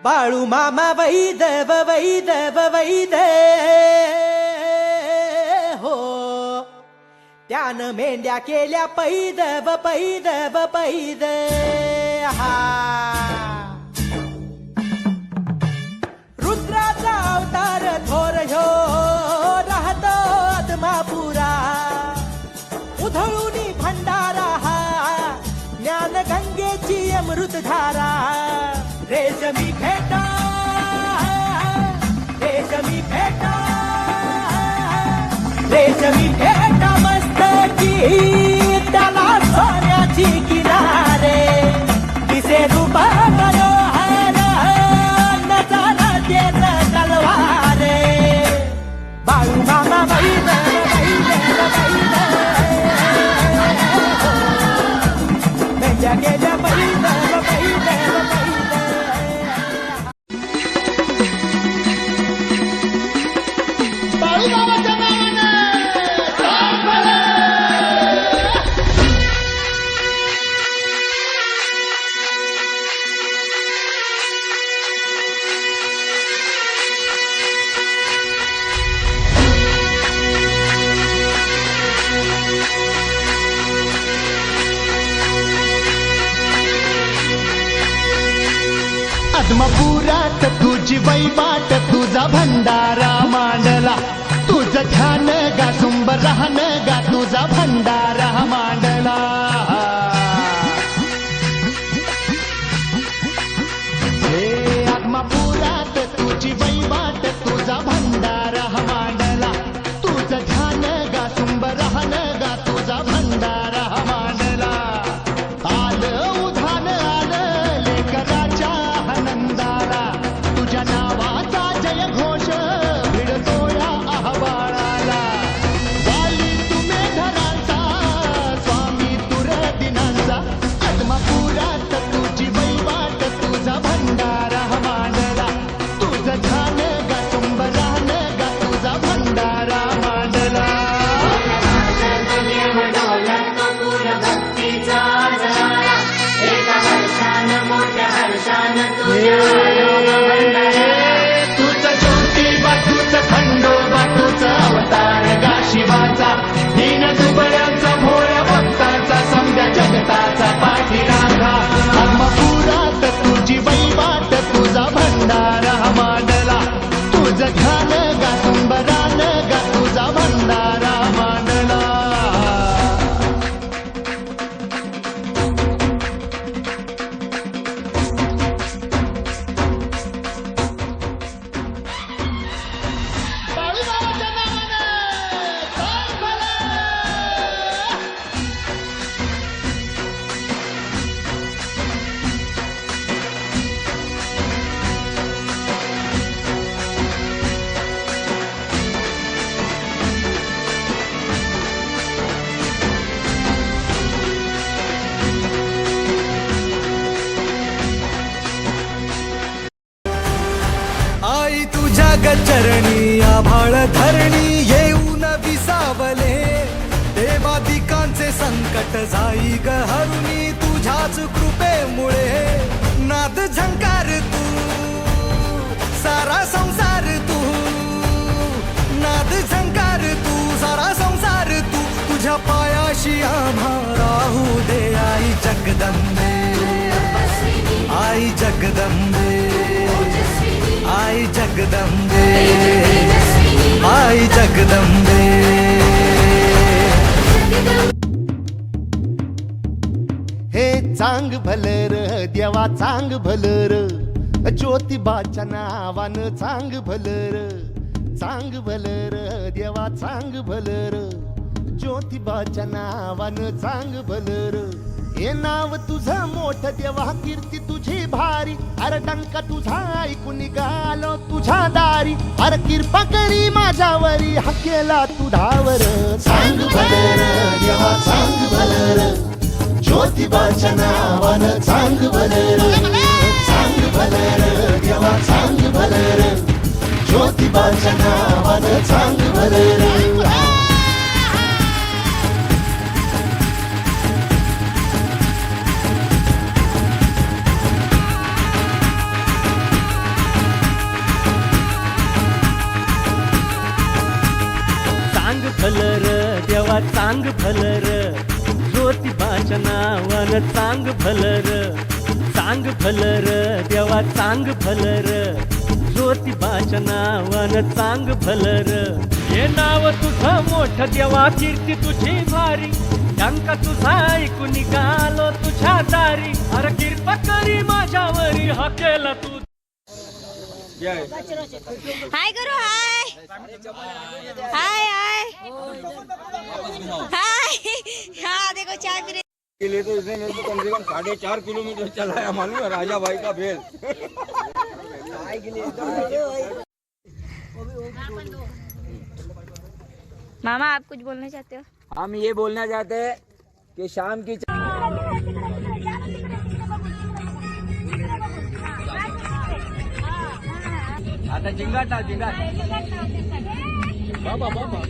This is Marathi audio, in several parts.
बाळू मामा वैदव वैदव वैद हो, त्यानं मेंढ्या केल्या पैदव पैदव पैद हा. रुद्राचा अवतार थोर ह्यो राहतो आदमापुरा, उधळूनी भंडारा हा ज्ञान गंगेची अमृतधारा. रेशमी फेटा रेशमी फेटा रेशमी फेटा मस्तकी, त्याला सोन्याची किनारे, दिसे रूप मनोहर नजारा देत तलवारे. बाळू मामा बैल मेंढ्या गेल्या बैल आदमापुरात तुझी वैवाट, तुझा भंडारा मांडला, तुझं ध्यान गा सुंब राहन गा, तुझा भंडारा मांडला. हे आदमापुरात तुझी वैवाट, तुझा भंडारा मांडला, तुझं ध्यान गा सुंब राहन गा, तुझा भंडारा मांडला. आलं उधान आलं लेकराच्या आनंदाला, तुझ्या नावाचा जय घोष भिडतो या अहवाळाला. वाली तुम्ही धरांचा स्वामी तुर दिनांचा, आदमापुरात तुझी वैवाट, तुझा भंडारा मांडला, तुझं ध्यान गा सुंबरान गा, तुझा भंडारा मांडला. तुझं ज्योतिबा, तुझं खंडोबा, तुझं अवतार गा शिवाचा, दीन दुबळ्यांचा भोळ्या भक्ताचा, समद्या जगताचा पाठीराखा. आदमापुरात तुझी वैवाट, तुझा भंडारा मांडला, तुझं ध्यान गा सुंबरान गा, तुझा भंडारा मांडला. आई तुझ्या गचरणी आभाळ धरणी येऊन विसावले, देवादिकांचे संकट जाई ग हरुणी, तुझ्याच कृपेमुळे. नाद झंकार तू सारा संसार तू, नाद झंकार तू सारा संसार तू, तुझ्या पायाशी आम्हा राहू दे. आई जगदंबे आई जगदंबे आई जगदंबे आई जगदंबे. हे चांग भलर देवा चांग भलर, ज्योतिबाच्या नावानं चांग भलर, चांग भलर देवा चांग भलर, ज्योतिबाच्या नावानं चांग भलर. हे नाव तुझं मोठं देवा, कीर्ती तुझी भारी, अरे डंका तुझा ऐकून निघालो तुझ्या दारी, अरे कृपा करी माझ्यावरी हा केला तू धावर. चांग भलर देवा चांग भलर, ज्योतिबाच्या नावानं चांग भलर, चांग भलर देवा चांग भलर, ज्योतिबाच्या नावानं चांग भलर. चांग भलर ज्योतिबाच्या नावानं चांग भलर देवा चांग भलर ज्योतिबाच्या नावानं चांग भलर हे नाव तुझं मोठं देवा कीर्ती तुझी भारी टंका तुझा ऐकून निघालो तुझ्या दारी अरे कृपा करी माझ्यावरी हा केला तू हाय करो हाय हाय हाय हाय हाँ देखो चाय पी के लिए तो इसने तो कम से कम 4.5 किलोमीटर चलाया मालूम है राजा भाई का भेल। मामा आप कुछ बोलना चाहते हो? हम ये बोलना चाहते हैं कि शाम की आता जिंगाट बाबा बाबा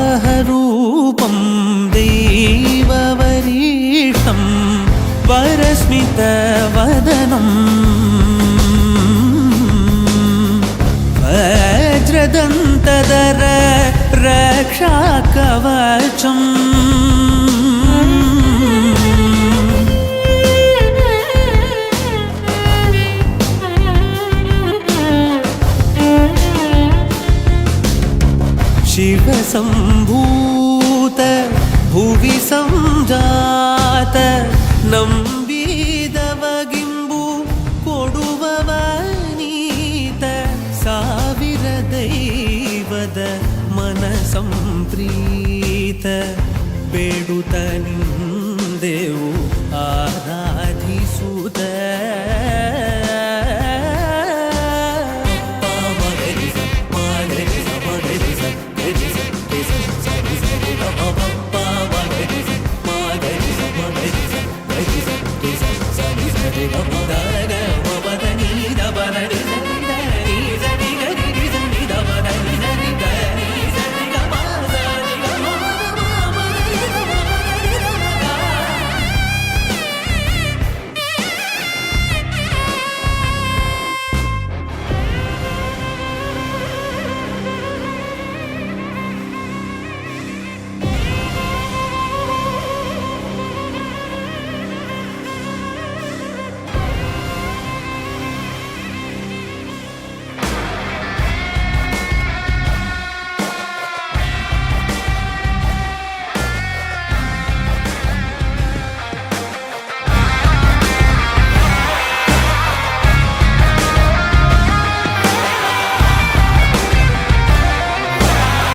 वराहरूपं दैववरीष्टं वरस्मितवदनं वज्रदन्तधर रक्षाकवचम् शिवसम्भूत भुवि संजात ನಂಬಿದವಗಿಂಬು ಕೊಡುವವನೀತ ಸಾವಿರ ದೈವದ ಮನ ಸಂಪ್ರೀತ ಬೇಡುತ್ತ ನಿಂದೆವು